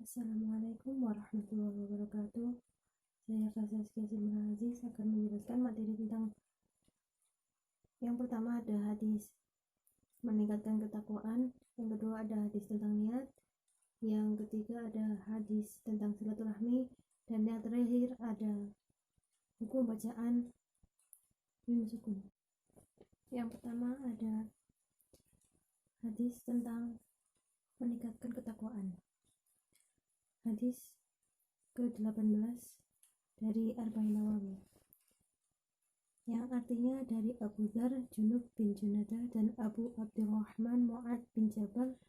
Assalamualaikum warahmatullahi wabarakatuh. Saya Fasaskia Zimra Aziz akan menjelaskan materi tentang yang pertama ada hadis meningkatkan ketakwaan, yang kedua ada hadis tentang niat, yang ketiga ada hadis tentang silaturahmi, dan yang terakhir ada hukum bacaan mim sukun. Yang pertama ada hadis tentang meningkatkan ketakwaan. Hadis ke-18 dari Arba'in Nawawi, yang artinya dari Abu Dzar Junub bin Junadah dan Abu Abdurrahman Mu'ad bin Jabal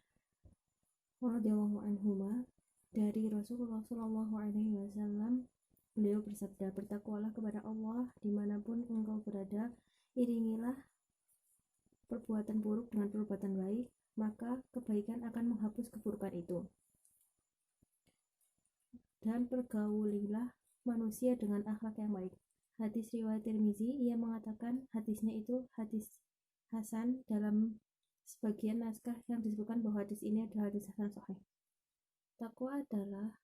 radhiyallahu anhuma, dari Rasulullah Shallallahu alaihi wasallam. Beliau bersabda, bertakwalah kepada Allah dimanapun engkau berada, iringilah perbuatan buruk dengan perbuatan baik, maka kebaikan akan menghapus keburukan itu. Dan pergaulilah manusia dengan akhlak yang baik. Hadis riwayat Tirmizi, ia mengatakan hadisnya itu hadis hasan. Dalam sebagian naskah yang disebutkan bahwa hadis ini adalah hadis hasan sahih. Takwa adalah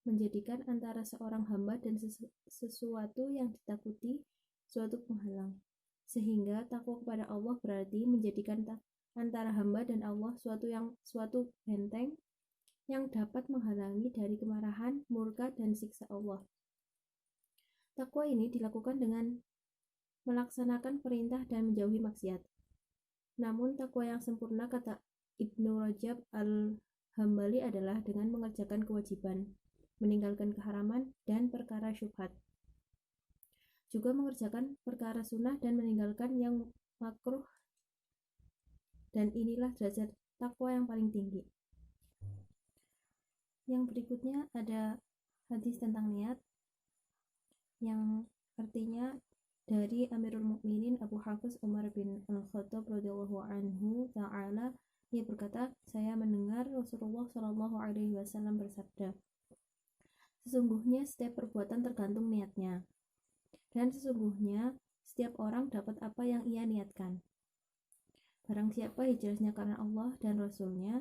menjadikan antara seorang hamba dan sesuatu yang ditakuti suatu penghalang, sehingga takwa kepada Allah berarti menjadikan antara hamba dan Allah suatu benteng yang dapat menghalangi dari kemarahan, murka, dan siksa Allah. Takwa ini dilakukan dengan melaksanakan perintah dan menjauhi maksiat. Namun takwa yang sempurna, kata Ibnu Rajab al-Hambali, adalah dengan mengerjakan kewajiban, meninggalkan keharaman dan perkara syubhat, juga mengerjakan perkara sunnah dan meninggalkan yang makruh, dan inilah derajat takwa yang paling tinggi. Yang berikutnya ada hadis tentang niat, yang artinya dari Amirul Mukminin Abu Hafiz Umar bin Al-Khattab radhiyallahu anhu ta'ala. Ia berkata, saya mendengar Rasulullah Shallallahu alaihi wasallam bersabda, sesungguhnya setiap perbuatan tergantung niatnya, dan sesungguhnya setiap orang dapat apa yang ia niatkan. Barang siapa hijrahnya karena Allah dan Rasulnya,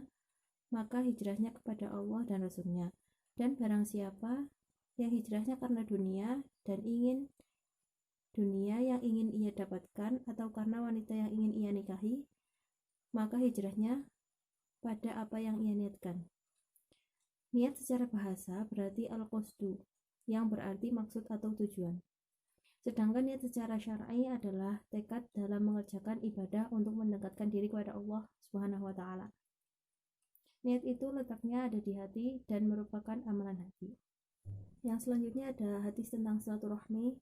maka hijrahnya kepada Allah dan Rasulnya. Dan barang siapa yang hijrahnya karena dunia dan ingin dunia yang ingin ia dapatkan, atau karena wanita yang ingin ia nikahi, maka hijrahnya pada apa yang ia niatkan. Niat secara bahasa berarti al-qasdu, yang berarti maksud atau tujuan. Sedangkan niat secara syar'i adalah tekad dalam mengerjakan ibadah untuk mendekatkan diri kepada Allah Subhanahu wa taala. Niat itu letaknya ada di hati dan merupakan amalan hati. Yang selanjutnya ada hadis tentang silaturahmi.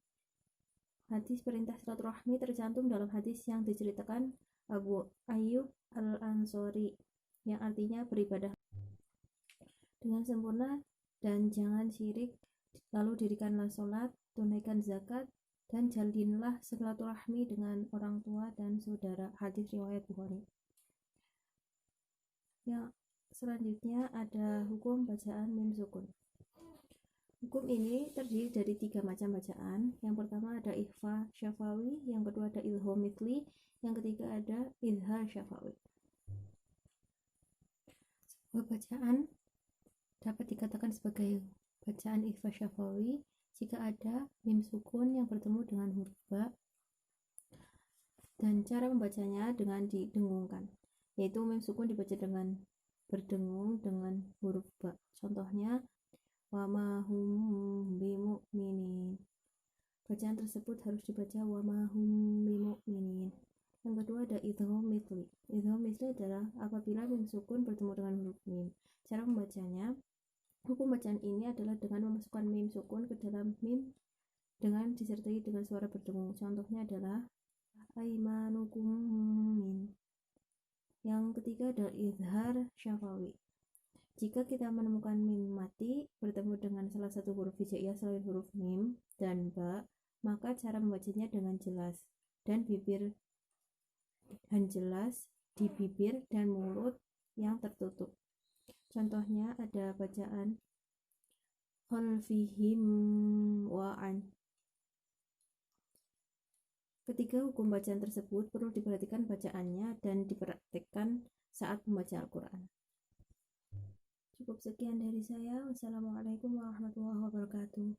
Hadis perintah silaturahmi tercantum dalam hadis yang diceritakan Abu Ayyub al-Ansori, yang artinya beribadah dengan sempurna dan jangan syirik, lalu dirikanlah sholat, tunaikan zakat, dan jalinlah silaturahmi dengan orang tua dan saudara. Hadis riwayat Bukhari. Yang selanjutnya ada hukum bacaan mim sukun. Hukum ini terdiri dari 3 macam bacaan. Yang pertama ada ikhfa syafawi, yang kedua ada idgham mithli, yang ketiga ada idhar syafawi. Sebuah bacaan dapat dikatakan sebagai bacaan ikhfa syafawi jika ada mim sukun yang bertemu dengan huruf ba, dan cara membacanya dengan didengungkan, yaitu mim sukun dibaca dengan berdengung dengan huruf ba. Contohnya, wa ma hum bimu'minin. Bacaan tersebut harus dibaca wa ma hum bimu'minin. Yang kedua ada idgham mithli. Idgham mithli adalah apabila mim sukun bertemu dengan huruf mim. Cara membacanya, hukum bacaan ini adalah dengan memasukkan mim sukun ke dalam mim dengan disertai dengan suara berdengung. Contohnya adalah aimanukum min. Yang ketiga ada idhar syafawi. Jika kita menemukan mim mati bertemu dengan salah satu huruf hijaiyah selain huruf mim dan ba, maka cara membacanya dengan jelas dan jelas di bibir dan mulut yang tertutup. Contohnya ada bacaan khalfihim wa'an. Ketiga hukum bacaan tersebut perlu diperhatikan bacaannya dan dipraktikkan saat membaca Al-Quran. Cukup sekian dari saya. Wassalamualaikum warahmatullahi wabarakatuh.